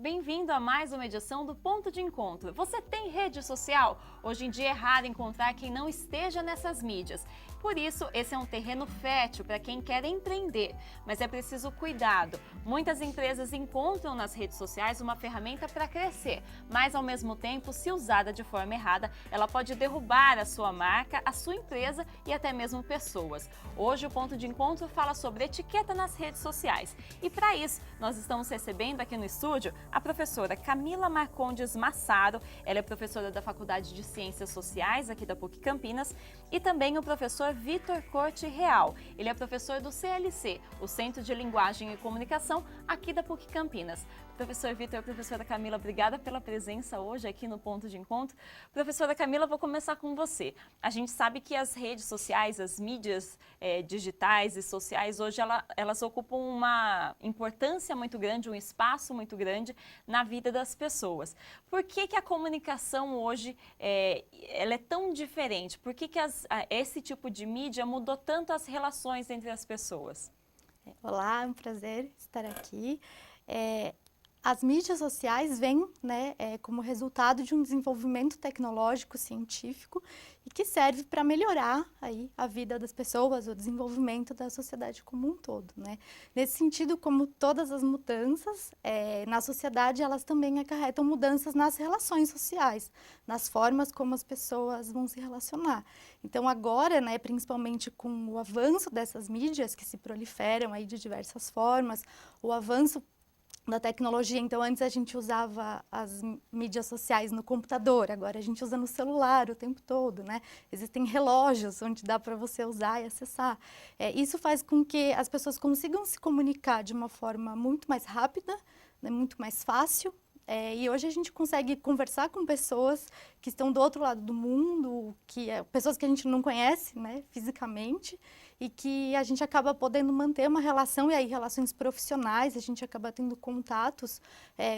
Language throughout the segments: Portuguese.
Bem-vindo a mais uma edição do Ponto de Encontro. Você tem rede social? Hoje em dia é raro encontrar quem não esteja nessas mídias. Por isso, esse é um terreno fértil para quem quer empreender, mas é preciso cuidado. Muitas empresas encontram nas redes sociais uma ferramenta para crescer, mas ao mesmo tempo, se usada de forma errada, ela pode derrubar a sua marca, a sua empresa e até mesmo pessoas. Hoje o Ponto de Encontro fala sobre etiqueta nas redes sociais. E para isso, nós estamos recebendo aqui no estúdio a professora Camila Marcondes Massaro. Ela é professora da Faculdade de Ciências Sociais aqui da PUC Campinas, e também o professor Vitor Corte Real. Ele é professor do CLC, o Centro de Linguagem e Comunicação aqui da PUC Campinas. Professor Vitor, professora Camila, obrigada pela presença hoje aqui no Ponto de Encontro. Professora Camila, vou começar com você. A gente sabe que as redes sociais, as mídias digitais e sociais, hoje elas ocupam uma importância muito grande, um espaço muito grande na vida das pessoas. Por que a comunicação hoje ela é tão diferente? Por que esse tipo de mídia mudou tanto as relações entre as pessoas? Olá, é um prazer estar aqui. As mídias sociais vêm, como resultado de um desenvolvimento tecnológico, científico e que serve para melhorar aí a vida das pessoas, o desenvolvimento da sociedade como um todo, né? Nesse sentido, como todas as mudanças na sociedade, elas também acarretam mudanças nas relações sociais, nas formas como as pessoas vão se relacionar. Então agora, né, principalmente com o avanço dessas mídias que se proliferam aí de diversas formas, o avanço da tecnologia. Então, antes a gente usava as mídias sociais no computador, agora a gente usa no celular o tempo todo, né? Existem relógios onde dá para você usar e acessar. Isso faz com que as pessoas consigam se comunicar de uma forma muito mais rápida, né, muito mais fácil. E hoje a gente consegue conversar com pessoas que estão do outro lado do mundo, pessoas que a gente não conhece, né, fisicamente, e que a gente acaba podendo manter uma relação, e aí relações profissionais, a gente acaba tendo contatos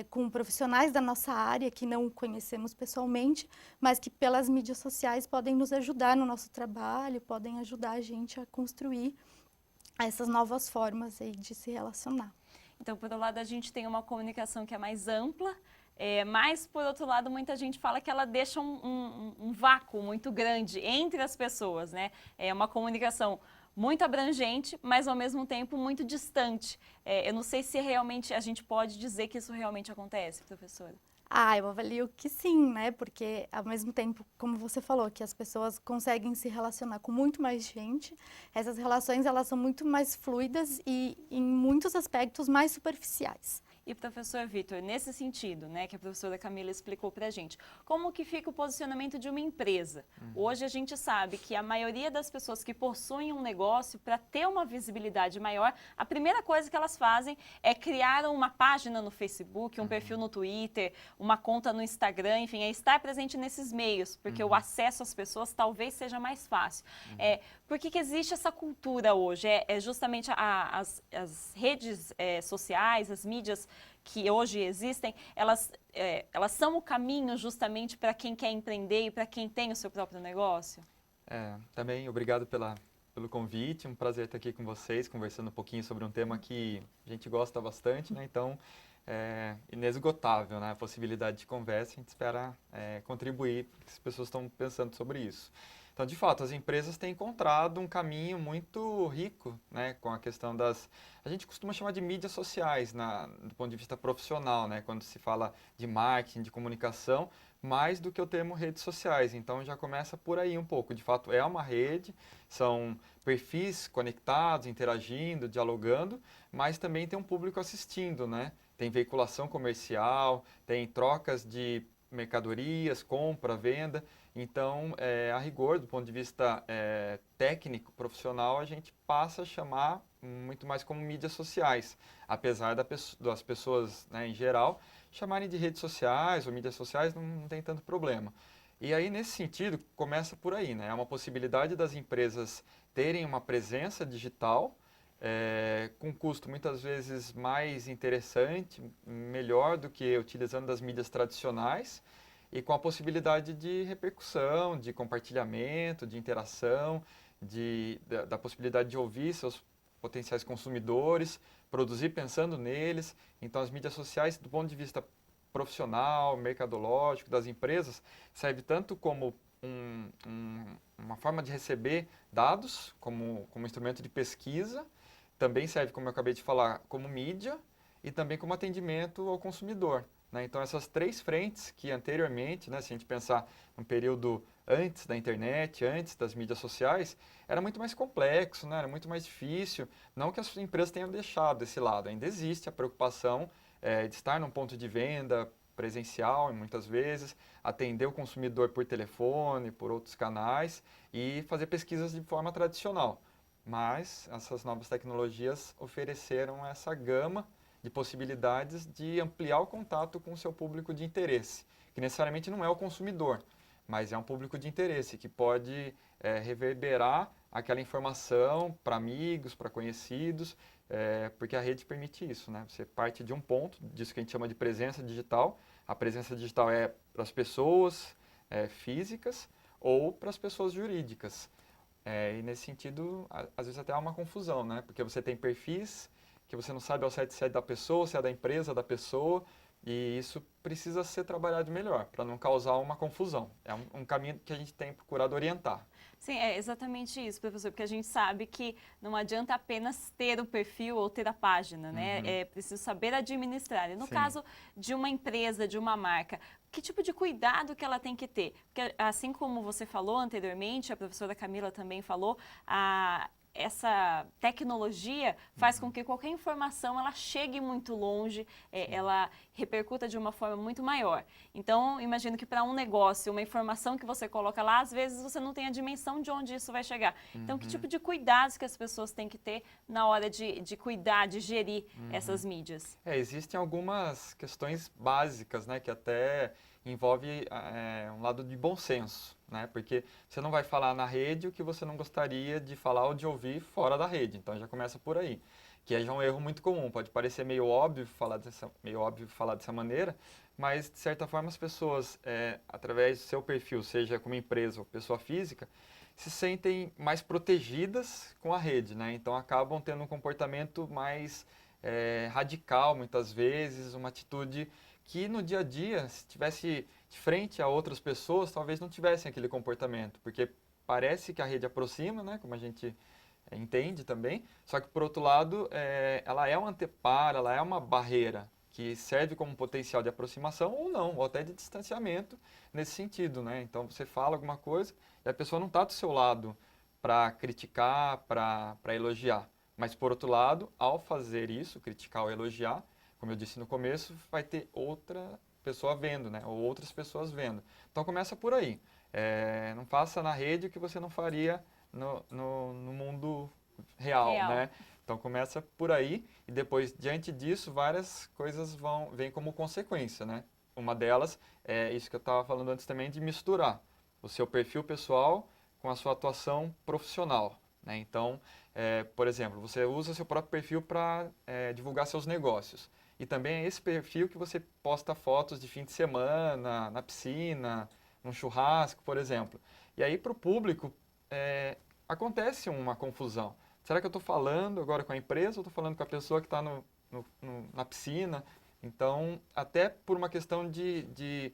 com profissionais da nossa área que não conhecemos pessoalmente, mas que pelas mídias sociais podem nos ajudar no nosso trabalho, podem ajudar a gente a construir essas novas formas aí de se relacionar. Então, por um lado, a gente tem uma comunicação que é mais ampla, mas, por outro lado, muita gente fala que ela deixa um vácuo muito grande entre as pessoas, né? É uma comunicação muito abrangente, mas, ao mesmo tempo, muito distante. Eu não sei se realmente a gente pode dizer que isso realmente acontece, professora. Eu avalio que sim, né? Porque ao mesmo tempo, como você falou, que as pessoas conseguem se relacionar com muito mais gente, essas relações elas são muito mais fluidas e em muitos aspectos mais superficiais. E professor Vitor, nesse sentido, né, que a professora Camila explicou para a gente, como que fica o posicionamento de uma empresa? Hoje a gente sabe que a maioria das pessoas que possuem um negócio, para ter uma visibilidade maior, a primeira coisa que elas fazem é criar uma página no Facebook, um perfil no Twitter, uma conta no Instagram, enfim, é estar presente nesses meios, porque o acesso às pessoas talvez seja mais fácil. Por que existe essa cultura hoje? Justamente as redes sociais, as mídias que hoje existem, elas são o caminho justamente para quem quer empreender e para quem tem o seu próprio negócio? Também obrigado pelo convite, um prazer estar aqui com vocês, conversando um pouquinho sobre um tema que a gente gosta bastante, né? Então, é inesgotável, né? A possibilidade de conversa, a gente espera contribuir, porque as pessoas estão pensando sobre isso. Então, de fato, as empresas têm encontrado um caminho muito rico, né, com a questão a gente costuma chamar de mídias sociais, do ponto de vista profissional, né, quando se fala de marketing, de comunicação, mais do que o termo redes sociais. Então, já começa por aí um pouco. De fato, é uma rede, são perfis conectados, interagindo, dialogando, mas também tem um público assistindo, né? Tem veiculação comercial, tem trocas de mercadorias, compra, venda. Então, a rigor, do ponto de vista técnico, profissional, a gente passa a chamar muito mais como mídias sociais, apesar das pessoas, né, em geral, chamarem de redes sociais ou mídias sociais, não tem tanto problema. E aí, nesse sentido, começa por aí, né? É uma possibilidade das empresas terem uma presença digital, com custo muitas vezes mais interessante, melhor do que utilizando das mídias tradicionais, e com a possibilidade de repercussão, de compartilhamento, de interação, da possibilidade de ouvir seus potenciais consumidores, produzir pensando neles. Então, as mídias sociais, do ponto de vista profissional, mercadológico das empresas, serve tanto como uma forma de receber dados, como instrumento de pesquisa, também serve, como eu acabei de falar, como mídia e também como atendimento ao consumidor, né? Então, essas três frentes que anteriormente, né, se a gente pensar num período antes da internet, antes das mídias sociais, era muito mais complexo, né? Era muito mais difícil. Não que as empresas tenham deixado esse lado, ainda existe a preocupação de estar num ponto de venda presencial, muitas vezes, atender o consumidor por telefone, por outros canais e fazer pesquisas de forma tradicional. Mas essas novas tecnologias ofereceram essa gama de possibilidades de ampliar o contato com o seu público de interesse, que necessariamente não é o consumidor, mas é um público de interesse que pode reverberar aquela informação para amigos, para conhecidos, porque a rede permite isso, né? Você parte de um ponto, disso que a gente chama de presença digital. A presença digital é para as pessoas físicas ou para as pessoas jurídicas. E nesse sentido, às vezes até há uma confusão, né? Porque você tem perfis que você não sabe ao certo se é da pessoa, se é da empresa da pessoa, e isso precisa ser trabalhado melhor, para não causar uma confusão. É um caminho que a gente tem procurado orientar. Sim, é exatamente isso, professor, porque a gente sabe que não adianta apenas ter o perfil ou ter a página, né? É preciso saber administrar. E no caso de uma empresa, de uma marca, que tipo de cuidado que ela tem que ter? Porque assim como você falou anteriormente, a professora Camila também falou, essa tecnologia faz com que qualquer informação ela chegue muito longe, ela repercuta de uma forma muito maior. Então, imagino que para um negócio, uma informação que você coloca lá, às vezes você não tem a dimensão de onde isso vai chegar. Então, que tipo de cuidados que as pessoas têm que ter na hora de cuidar, de gerir essas mídias? Existem algumas questões básicas, né, que até envolve um lado de bom senso, né? Porque você não vai falar na rede o que você não gostaria de falar ou de ouvir fora da rede. Então já começa por aí, que é já um erro muito comum. Pode parecer meio óbvio falar dessa maneira, mas de certa forma as pessoas, através do seu perfil, seja como empresa ou pessoa física, se sentem mais protegidas com a rede, né? Então acabam tendo um comportamento mais radical, muitas vezes, uma atitude que no dia a dia, se estivesse de frente a outras pessoas, talvez não tivessem aquele comportamento, porque parece que a rede aproxima, né, como a gente entende também, só que por outro lado, ela é um anteparo, ela é uma barreira que serve como potencial de aproximação ou não, ou até de distanciamento nesse sentido, né? Então você fala alguma coisa e a pessoa não está do seu lado para criticar, para elogiar, mas por outro lado, ao fazer isso, criticar ou elogiar, como eu disse no começo, vai ter outra pessoa vendo, né? Ou outras pessoas vendo. Então começa por aí. Não faça na rede o que você não faria no mundo real, né? Então começa por aí e depois, diante disso, várias coisas vêm como consequência, né? Uma delas é isso que eu estava falando antes também, de misturar o seu perfil pessoal com a sua atuação profissional, né? Então, por exemplo, você usa seu próprio perfil para divulgar seus negócios. E também é esse perfil que você posta fotos de fim de semana, na piscina, num churrasco, por exemplo. E aí, para o público, acontece uma confusão. Será que eu estou falando agora com a empresa ou estou falando com a pessoa que está na piscina? Então, até por uma questão de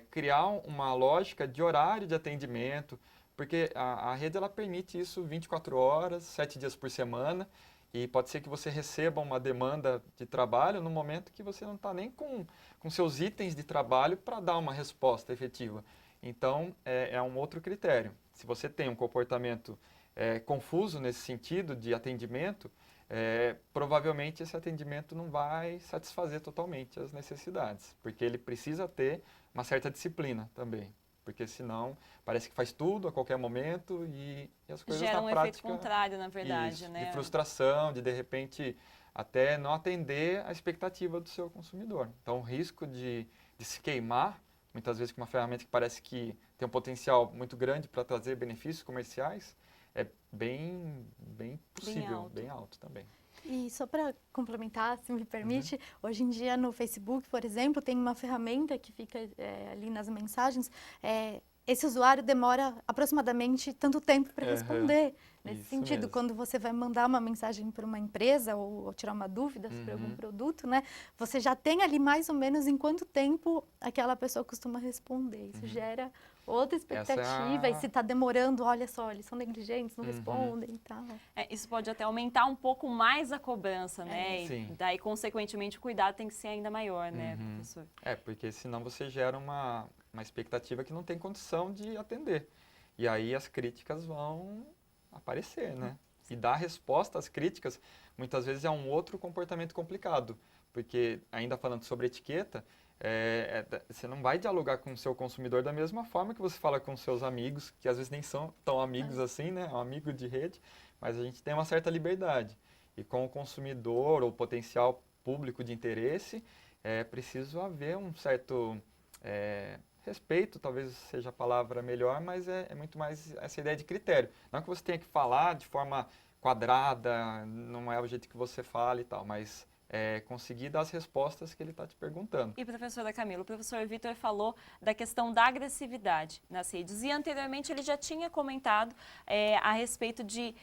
criar uma lógica de horário de atendimento, porque a rede ela permite isso 24 horas, 7 dias por semana, e pode ser que você receba uma demanda de trabalho no momento que você não está nem com seus itens de trabalho para dar uma resposta efetiva. Então, é um outro critério. Se você tem um comportamento confuso nesse sentido de atendimento, provavelmente esse atendimento não vai satisfazer totalmente as necessidades, porque ele precisa ter uma certa disciplina também. Porque senão parece que faz tudo a qualquer momento e as coisas gera na um prática... efeito contrário, na verdade, isso, né? de frustração, de repente até não atender a expectativa do seu consumidor. Então o risco de se queimar, muitas vezes com uma ferramenta que parece que tem um potencial muito grande para trazer benefícios comerciais, é bem possível, bem alto também. E só para complementar, se me permite, hoje em dia no Facebook, por exemplo, tem uma ferramenta que fica ali nas mensagens, esse usuário demora aproximadamente tanto tempo para Aham, responder. Nesse isso sentido, mesmo. quando você vai mandar uma mensagem para uma empresa ou tirar uma dúvida sobre algum produto, né, você já tem ali mais ou menos em quanto tempo aquela pessoa costuma responder. Isso gera outra Essa é expectativa. E se está demorando, olha só, eles são negligentes, não respondem e tal. Isso pode até aumentar um pouco mais a cobrança, né? E Sim. daí, consequentemente, o cuidado tem que ser ainda maior, né, professor? Porque senão você gera uma expectativa que não tem condição de atender. E aí as críticas vão aparecer, né? E dar resposta às críticas, muitas vezes é um outro comportamento complicado. Porque, ainda falando sobre etiqueta, você não vai dialogar com o seu consumidor da mesma forma que você fala com seus amigos, que às vezes nem são tão amigos assim, né? Um amigo de rede, mas a gente tem uma certa liberdade. E com o consumidor ou potencial público de interesse, é preciso haver um certo respeito, talvez seja a palavra melhor, mas é muito mais essa ideia de critério. Não que você tenha que falar de forma quadrada, não é o jeito que você fala e tal, mas conseguir dar as respostas que ele está te perguntando. E, professora Camila, o professor Vitor falou da questão da agressividade nas redes. E anteriormente ele já tinha comentado a respeito de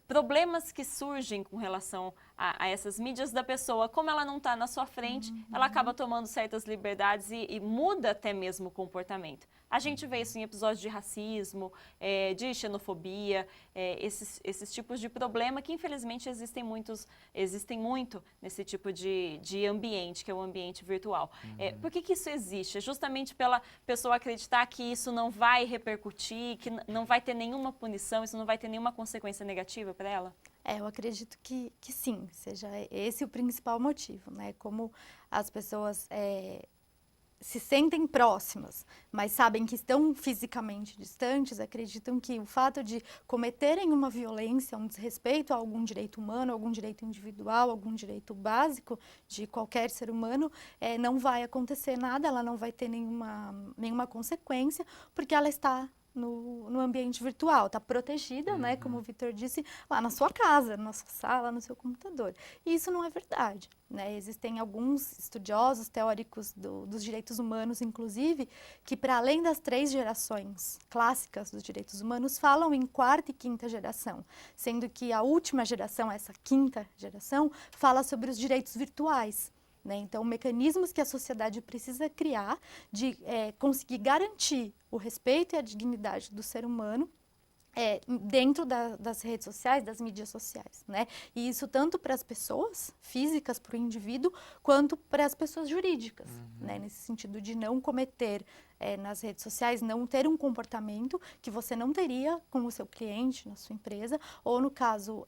problemas que surgem com relação a essas mídias da pessoa, como ela não está na sua frente, ela acaba tomando certas liberdades e muda até mesmo o comportamento. A gente vê isso em episódios de racismo, de xenofobia, esses tipos de problema que infelizmente existem muito nesse tipo de ambiente, que é o ambiente virtual. Por que isso existe? É justamente pela pessoa acreditar que isso não vai repercutir, que não vai ter nenhuma punição, isso não vai ter nenhuma consequência negativa para ela? Eu acredito que sim, seja esse o principal motivo, né? Como as pessoas se sentem próximas, mas sabem que estão fisicamente distantes, acreditam que o fato de cometerem uma violência, um desrespeito a algum direito humano, algum direito individual, algum direito básico de qualquer ser humano, não vai acontecer nada, ela não vai ter nenhuma consequência, porque ela está no ambiente virtual, está protegida, né, como o Vitor disse, lá na sua casa, na sua sala, no seu computador. E isso não é verdade, né? Existem alguns estudiosos, teóricos dos direitos humanos, inclusive, que para além das 3 gerações clássicas dos direitos humanos, falam em 4ª e 5ª geração, sendo que a última geração, essa 5ª geração, fala sobre os direitos virtuais. Então, mecanismos que a sociedade precisa criar de conseguir garantir o respeito e a dignidade do ser humano dentro das redes sociais, das mídias sociais, né? E isso tanto para as pessoas físicas, para o indivíduo, quanto para as pessoas jurídicas, né? Nesse sentido de não cometer nas redes sociais, não ter um comportamento que você não teria com o seu cliente, na sua empresa, ou no caso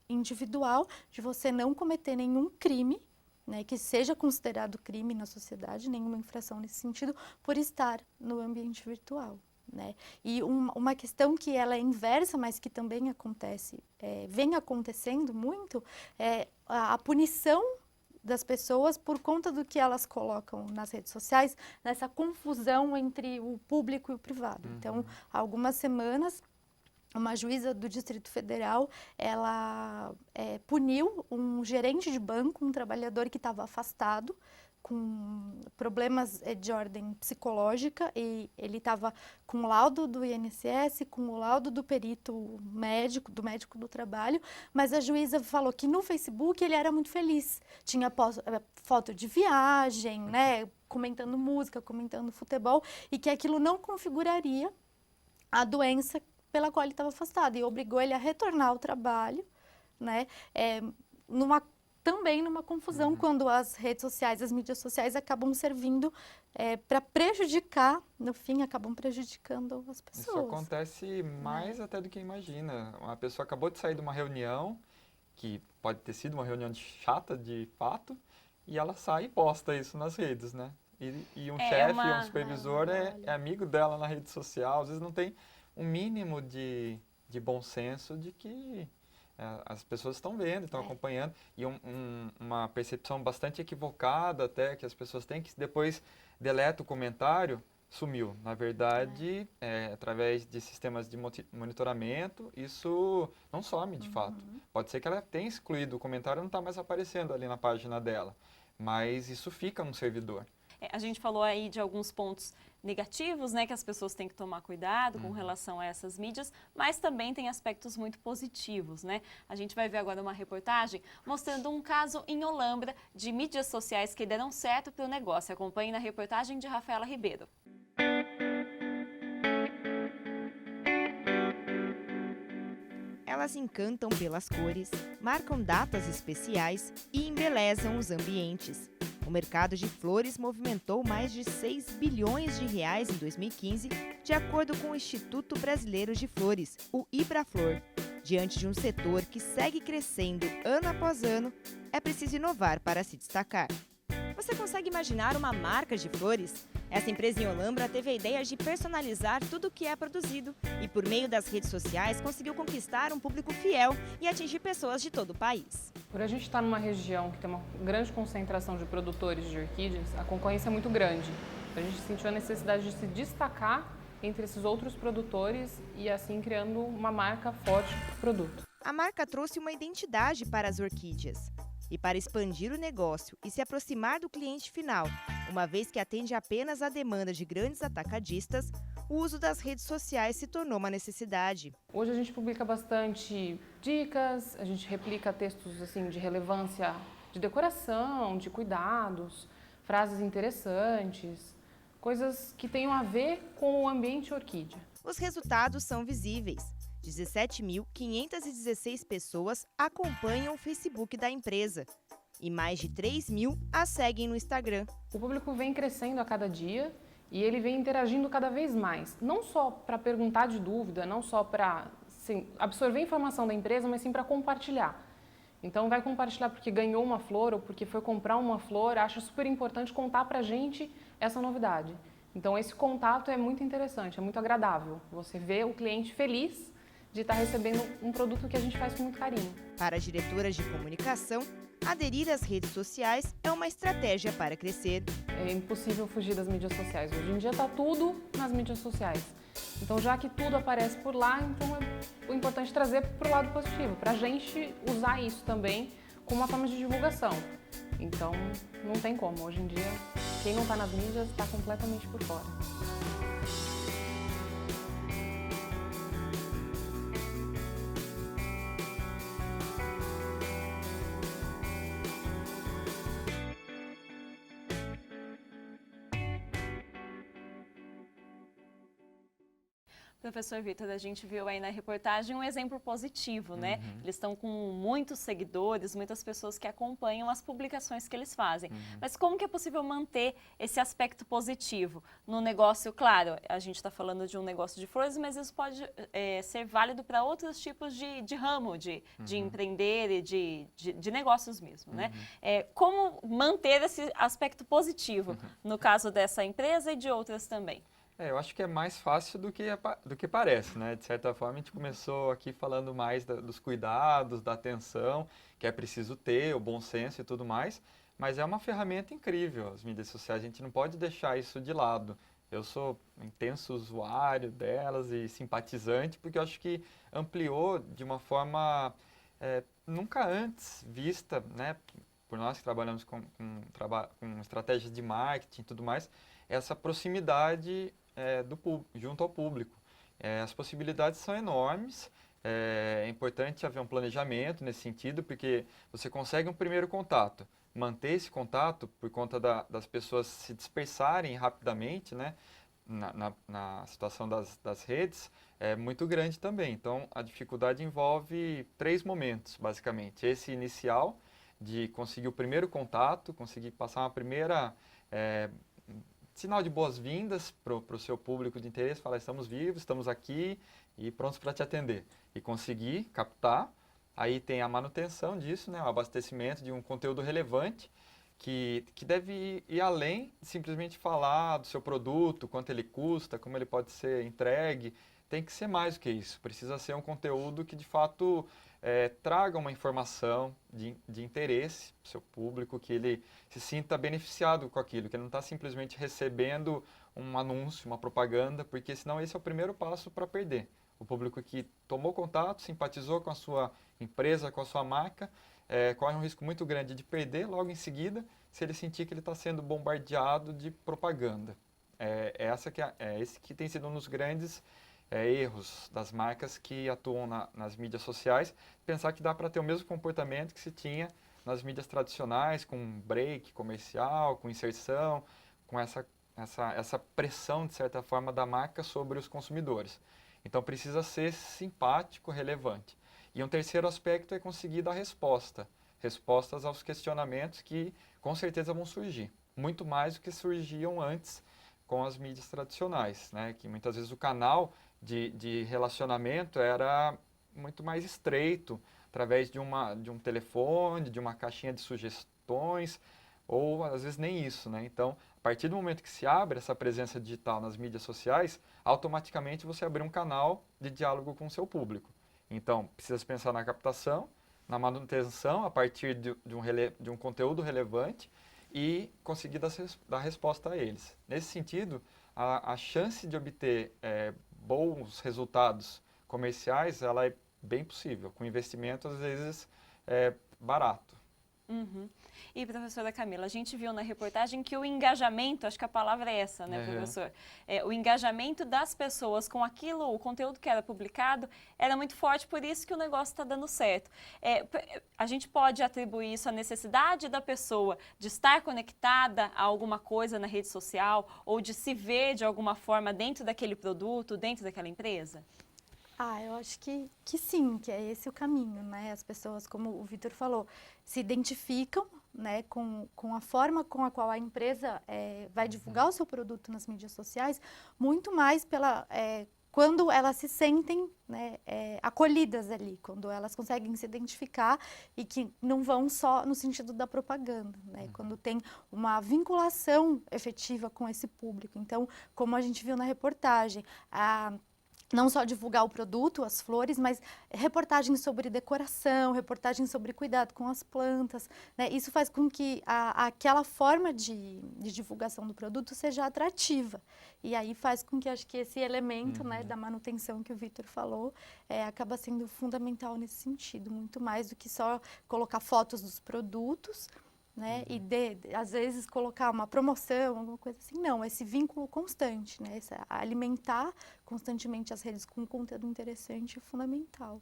individual, de você não cometer nenhum crime, né, que seja considerado crime na sociedade, nenhuma infração nesse sentido, por estar no ambiente virtual. Né? E uma questão que ela é inversa, mas que também acontece, vem acontecendo muito, é a punição das pessoas por conta do que elas colocam nas redes sociais, nessa confusão entre o público e o privado. Então, há algumas semanas, uma juíza do Distrito Federal, ela puniu um gerente de banco, um trabalhador que estava afastado, com problemas de ordem psicológica, e ele estava com o laudo do INSS, com o laudo do perito médico, do médico do trabalho, mas a juíza falou que no Facebook ele era muito feliz, tinha foto de viagem, né, comentando música, comentando futebol, e que aquilo não configuraria a doença pela qual ele estava afastado, e obrigou ele a retornar ao trabalho, né, também numa confusão, quando as redes sociais, as mídias sociais acabam servindo para prejudicar, no fim, acabam prejudicando as pessoas. Isso acontece mais até do que imagina. Uma pessoa acabou de sair de uma reunião, que pode ter sido uma reunião chata de fato, e ela sai e posta isso nas redes, né? E um chefe, um supervisor é amigo dela na rede social, às vezes não tem um mínimo de bom senso de que as pessoas estão vendo, estão acompanhando, e uma percepção bastante equivocada até que as pessoas têm, que depois deleta o comentário, sumiu. Na verdade, através de sistemas de monitoramento, isso não some de fato. Pode ser que ela tenha excluído o comentário e não está mais aparecendo ali na página dela, mas isso fica no servidor. A gente falou aí de alguns pontos negativos, né, que as pessoas têm que tomar cuidado com relação a essas mídias, mas também tem aspectos muito positivos, né? A gente vai ver agora uma reportagem mostrando um caso em Olambra de mídias sociais que deram certo para o negócio. Acompanhe na reportagem de Rafaela Ribeiro. Elas encantam pelas cores, marcam datas especiais e embelezam os ambientes. O mercado de flores movimentou mais de 6 bilhões de reais em 2015, de acordo com o Instituto Brasileiro de Flores, o Ibraflor. Diante de um setor que segue crescendo ano após ano, é preciso inovar para se destacar. Você consegue imaginar uma marca de flores? Essa empresa em Olambra teve a ideia de personalizar tudo o que é produzido e, por meio das redes sociais, conseguiu conquistar um público fiel e atingir pessoas de todo o país. Por a gente estar numa região que tem uma grande concentração de produtores de orquídeas, a concorrência é muito grande. A gente sentiu a necessidade de se destacar entre esses outros produtores e assim criando uma marca forte para o produto. A marca trouxe uma identidade para as orquídeas. E para expandir o negócio e se aproximar do cliente final, uma vez que atende apenas à demanda de grandes atacadistas, o uso das redes sociais se tornou uma necessidade. Hoje a gente publica bastante dicas, a gente replica textos assim, de relevância de decoração, de cuidados, frases interessantes, coisas que tenham a ver com o ambiente orquídea. Os resultados são visíveis. 17.516 pessoas acompanham o Facebook da empresa e mais de 3.000 a seguem no Instagram. O público vem crescendo a cada dia e ele vem interagindo cada vez mais, não só para perguntar de dúvida, não só para absorver informação da empresa, mas sim para compartilhar. Então vai compartilhar porque ganhou uma flor ou porque foi comprar uma flor, acha super importante contar para a gente essa novidade. Então esse contato é muito interessante, é muito agradável. Você vê o cliente feliz de estar recebendo um produto que a gente faz com muito carinho. Para as diretoras de comunicação, aderir às redes sociais é uma estratégia para crescer. É impossível fugir das mídias sociais. Hoje em dia está tudo nas mídias sociais. Então, já que tudo aparece por lá, então é importante trazer para o lado positivo, para a gente usar isso também como uma forma de divulgação. Então, não tem como. Hoje em dia, quem não está nas mídias está completamente por fora. Professor Vitor, a gente viu aí na reportagem um exemplo positivo, né? Eles estão com muitos seguidores, muitas pessoas que acompanham as publicações que eles fazem. Mas como que é possível manter esse aspecto positivo no negócio? Claro, a gente está falando de um negócio de flores, mas isso pode ser válido para outros tipos de ramo, de empreender e de negócios mesmo, né? Como manter esse aspecto positivo no caso dessa empresa e de outras também? Eu acho que é mais fácil do que parece, né? De certa forma, a gente começou aqui falando mais dos cuidados, da atenção, que é preciso ter, o bom senso e tudo mais, mas é uma ferramenta incrível, as mídias sociais, a gente não pode deixar isso de lado. Eu sou um intenso usuário delas e simpatizante, porque eu acho que ampliou de uma forma nunca antes vista, né? Por nós que trabalhamos com estratégias de marketing e tudo mais, essa proximidade junto ao público. As possibilidades são enormes, é importante haver um planejamento nesse sentido, porque você consegue um primeiro contato. Manter esse contato, por conta das pessoas se dispersarem rapidamente, né, na situação das redes, é muito grande também. Então, a dificuldade envolve 3 momentos, basicamente. Esse inicial, de conseguir o primeiro contato, conseguir passar uma primeira sinal de boas-vindas para o seu público de interesse, falar, estamos vivos, estamos aqui e prontos para te atender. E conseguir captar, aí tem a manutenção disso, né, o abastecimento de um conteúdo relevante, que deve ir além de simplesmente falar do seu produto, quanto ele custa, como ele pode ser entregue. Tem que ser mais do que isso, precisa ser um conteúdo que de fato traga uma informação de interesse para o seu público, que ele se sinta beneficiado com aquilo, que ele não está simplesmente recebendo um anúncio, uma propaganda, porque senão esse é o primeiro passo para perder. O público que tomou contato, simpatizou com a sua empresa, com a sua marca, corre um risco muito grande de perder logo em seguida, se ele sentir que ele está sendo bombardeado de propaganda. Esse que tem sido um dos grandes erros das marcas que atuam nas mídias sociais, pensar que dá para ter o mesmo comportamento que se tinha nas mídias tradicionais, com break comercial, com inserção, com essa pressão, de certa forma, da marca sobre os consumidores. Então, precisa ser simpático, relevante. E um terceiro aspecto é conseguir dar respostas aos questionamentos que, com certeza, vão surgir. Muito mais do que surgiam antes com as mídias tradicionais, né? Que muitas vezes o canal de relacionamento era muito mais estreito, através de um telefone, de uma caixinha de sugestões, ou às vezes nem isso, né? Então, a partir do momento que se abre essa presença digital nas mídias sociais, automaticamente você abre um canal de diálogo com o seu público. Então, precisa pensar na captação, na manutenção a partir de um conteúdo relevante e conseguir dar resposta a eles. Nesse sentido, a chance de obter bons resultados comerciais, ela é bem possível, com investimento às vezes barato. Uhum. E, professora Camila, a gente viu na reportagem que o engajamento, acho que a palavra é essa, né, professor? O engajamento das pessoas com o conteúdo que era publicado, era muito forte, por isso que o negócio está dando certo. A gente pode atribuir isso à necessidade da pessoa de estar conectada a alguma coisa na rede social ou de se ver de alguma forma dentro daquele produto, dentro daquela empresa? Eu acho que sim, que é esse o caminho, né? As pessoas, como o Vitor falou, se identificam, né, com a forma com a qual a empresa vai divulgar o seu produto nas mídias sociais, muito mais quando elas se sentem, né, acolhidas ali, quando elas conseguem se identificar e que não vão só no sentido da propaganda, né? Quando tem uma vinculação efetiva com esse público. Então, como a gente viu na reportagem, não só divulgar o produto, as flores, mas reportagens sobre decoração, reportagens sobre cuidado com as plantas, né? Isso faz com que aquela forma de divulgação do produto seja atrativa. E aí faz com que, acho que esse elemento, né, da manutenção que o Vitor falou, acaba sendo fundamental nesse sentido, muito mais do que só colocar fotos dos produtos, né? E às vezes colocar uma promoção, alguma coisa assim. Não, esse vínculo constante, né? Alimentar constantemente as redes com conteúdo interessante é fundamental.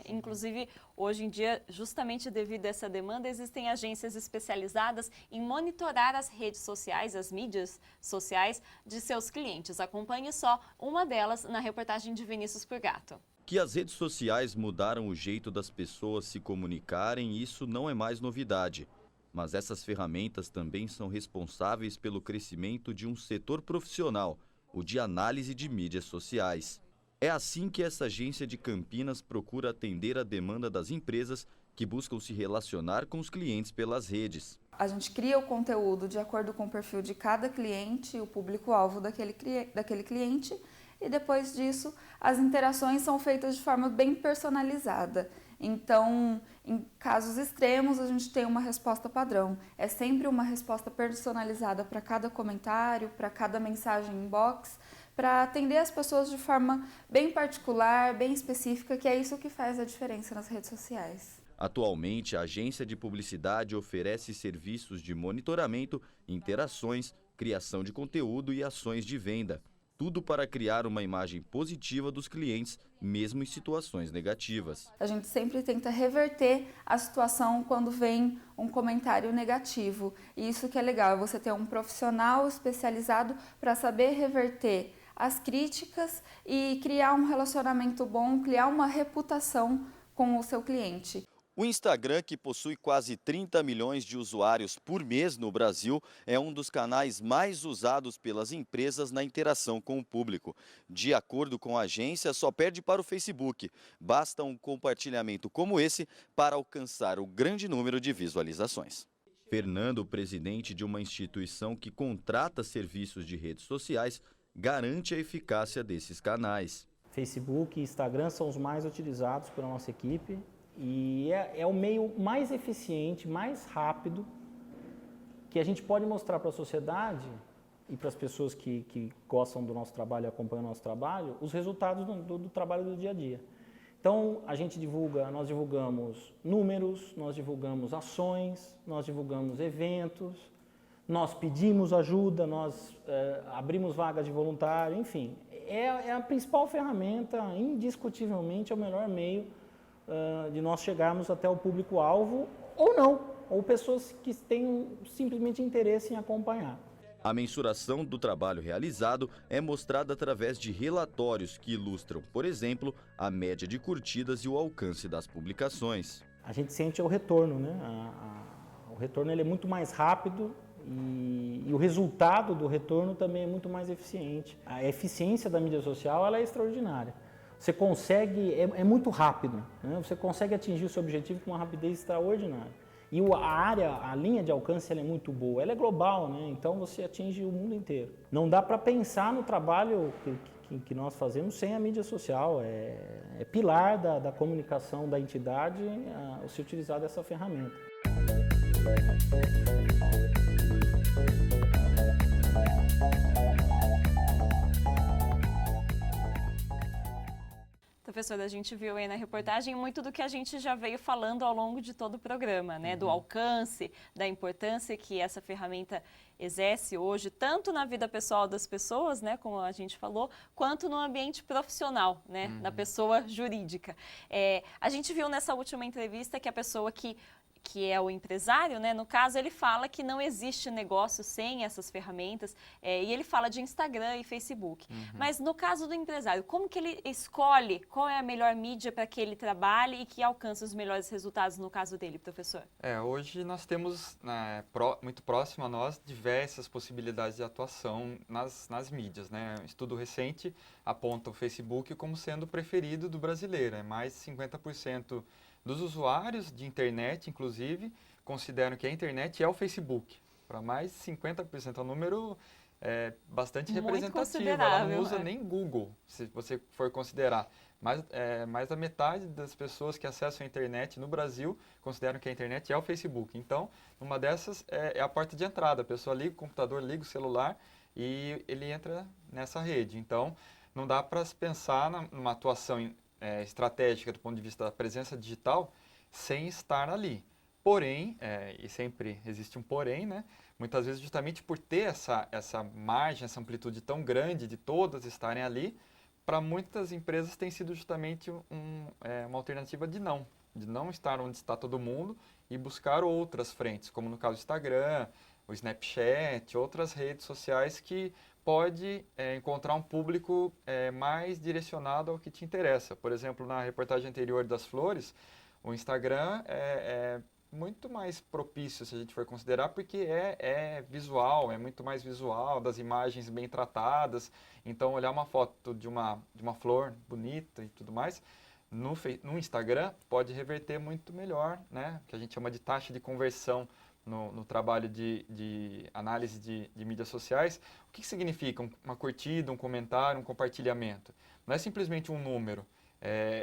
Inclusive, hoje em dia, justamente devido a essa demanda, existem agências especializadas em monitorar as redes sociais, as mídias sociais de seus clientes. Acompanhe só uma delas na reportagem de Vinícius Purgato. Que as redes sociais mudaram o jeito das pessoas se comunicarem, isso não é mais novidade. Mas essas ferramentas também são responsáveis pelo crescimento de um setor profissional, o de análise de mídias sociais. É assim que essa agência de Campinas procura atender a demanda das empresas que buscam se relacionar com os clientes pelas redes. A gente cria o conteúdo de acordo com o perfil de cada cliente, o público-alvo daquele cliente, e depois disso as interações são feitas de forma bem personalizada. Então, em casos extremos, a gente tem uma resposta padrão. É sempre uma resposta personalizada para cada comentário, para cada mensagem inbox, para atender as pessoas de forma bem particular, bem específica, que é isso que faz a diferença nas redes sociais. Atualmente, a agência de publicidade oferece serviços de monitoramento, interações, criação de conteúdo e ações de venda. Tudo para criar uma imagem positiva dos clientes, mesmo em situações negativas. A gente sempre tenta reverter a situação quando vem um comentário negativo. E isso que é legal, é você ter um profissional especializado para saber reverter as críticas e criar um relacionamento bom, criar uma reputação com o seu cliente. O Instagram, que possui quase 30 milhões de usuários por mês no Brasil, é um dos canais mais usados pelas empresas na interação com o público. De acordo com a agência, só perde para o Facebook. Basta um compartilhamento como esse para alcançar o grande número de visualizações. Fernando, presidente de uma instituição que contrata serviços de redes sociais, garante a eficácia desses canais. Facebook e Instagram são os mais utilizados pela nossa equipe. E é o meio mais eficiente, mais rápido, que a gente pode mostrar para a sociedade e para as pessoas que gostam do nosso trabalho e acompanham o nosso trabalho, os resultados do trabalho do dia a dia. Então, nós divulgamos números, nós divulgamos ações, nós divulgamos eventos, nós pedimos ajuda, nós abrimos vagas de voluntário, enfim. É a principal ferramenta, indiscutivelmente, é o melhor meio de nós chegarmos até o público-alvo, ou não, ou pessoas que tenham simplesmente interesse em acompanhar. A mensuração do trabalho realizado é mostrada através de relatórios que ilustram, por exemplo, a média de curtidas e o alcance das publicações. A gente sente o retorno, né? O retorno ele é muito mais rápido e o resultado do retorno também é muito mais eficiente. A eficiência da mídia social ela é extraordinária. Você consegue, é muito rápido, né? Você consegue atingir o seu objetivo com uma rapidez extraordinária. E a linha de alcance ela é muito boa, ela é global, né? Então você atinge o mundo inteiro. Não dá para pensar no trabalho que nós fazemos sem a mídia social, é pilar da comunicação da entidade se utilizar dessa ferramenta. Professora, a gente viu aí na reportagem muito do que a gente já veio falando ao longo de todo o programa, né? Do alcance, da importância que essa ferramenta exerce hoje, tanto na vida pessoal das pessoas, né, como a gente falou, quanto no ambiente profissional, né, na pessoa jurídica. A gente viu nessa última entrevista que a pessoa que é o empresário, né? No caso, ele fala que não existe negócio sem essas ferramentas, e ele fala de Instagram e Facebook. Mas no caso do empresário, como que ele escolhe qual é a melhor mídia para que ele trabalhe e que alcance os melhores resultados no caso dele, professor? Hoje nós temos, muito próximo a nós, diversas possibilidades de atuação nas mídias, né? Um estudo recente aponta o Facebook como sendo o preferido do brasileiro, mais de 50% dos usuários de internet, inclusive, consideram que a internet é o Facebook. Para mais de 50%, é um número bastante muito representativo. Ela não usa nem Google, se você for considerar. Mais da metade das pessoas que acessam a internet no Brasil consideram que a internet é o Facebook. Então, uma dessas é a porta de entrada. A pessoa liga o computador, liga o celular e ele entra nessa rede. Então, não dá para pensar numa atuação estratégica do ponto de vista da presença digital sem estar ali. Porém, e sempre existe um porém, né? Muitas vezes justamente por ter essa margem, essa amplitude tão grande de todas estarem ali, para muitas empresas tem sido justamente uma alternativa de não estar onde está todo mundo e buscar outras frentes, como no caso do Instagram, o Snapchat, outras redes sociais que pode encontrar um público mais direcionado ao que te interessa. Por exemplo, na reportagem anterior das flores, o Instagram é muito mais propício, se a gente for considerar, porque é visual, é muito mais visual, das imagens bem tratadas. Então, olhar uma foto de uma flor bonita e tudo mais, no Instagram pode reverter muito melhor, né? Que a gente chama de taxa de conversão no trabalho de análise de mídias sociais. O que significa uma curtida, um comentário, um compartilhamento? Não é simplesmente um número.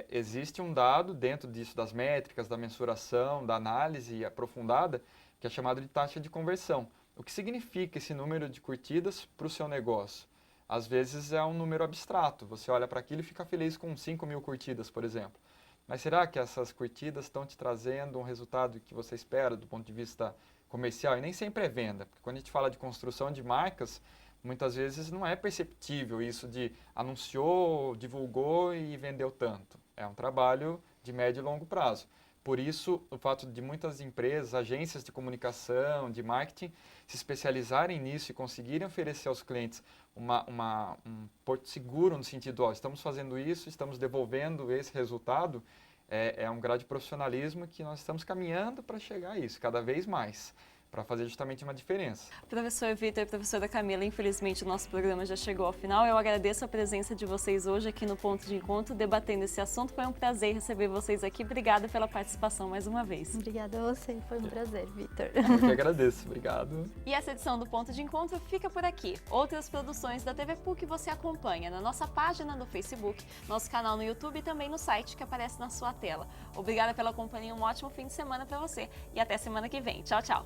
Existe um dado dentro disso, das métricas, da mensuração, da análise aprofundada, que é chamado de taxa de conversão. O que significa esse número de curtidas para o seu negócio? Às vezes é um número abstrato. Você olha para aquilo e fica feliz com 5.000 curtidas, por exemplo. Mas será que essas curtidas estão te trazendo um resultado que você espera do ponto de vista comercial? E nem sempre é venda, porque quando a gente fala de construção de marcas, muitas vezes não é perceptível isso de anunciou, divulgou e vendeu tanto. É um trabalho de médio e longo prazo. Por isso, o fato de muitas empresas, agências de comunicação, de marketing, se especializarem nisso e conseguirem oferecer aos clientes um porto seguro no sentido, estamos fazendo isso, estamos devolvendo esse resultado, é um grau de profissionalismo que nós estamos caminhando para chegar a isso, cada vez mais, para fazer justamente uma diferença. Professor Vitor e professora Camila, infelizmente o nosso programa já chegou ao final. Eu agradeço a presença de vocês hoje aqui no Ponto de Encontro, debatendo esse assunto. Foi um prazer receber vocês aqui. Obrigada pela participação mais uma vez. Obrigada a você, foi um prazer, Vitor. Eu que agradeço, obrigado. E essa edição do Ponto de Encontro fica por aqui. Outras produções da TV PUC você acompanha na nossa página no Facebook, nosso canal no YouTube e também no site que aparece na sua tela. Obrigada pela companhia, um ótimo fim de semana para você e até semana que vem. Tchau, tchau.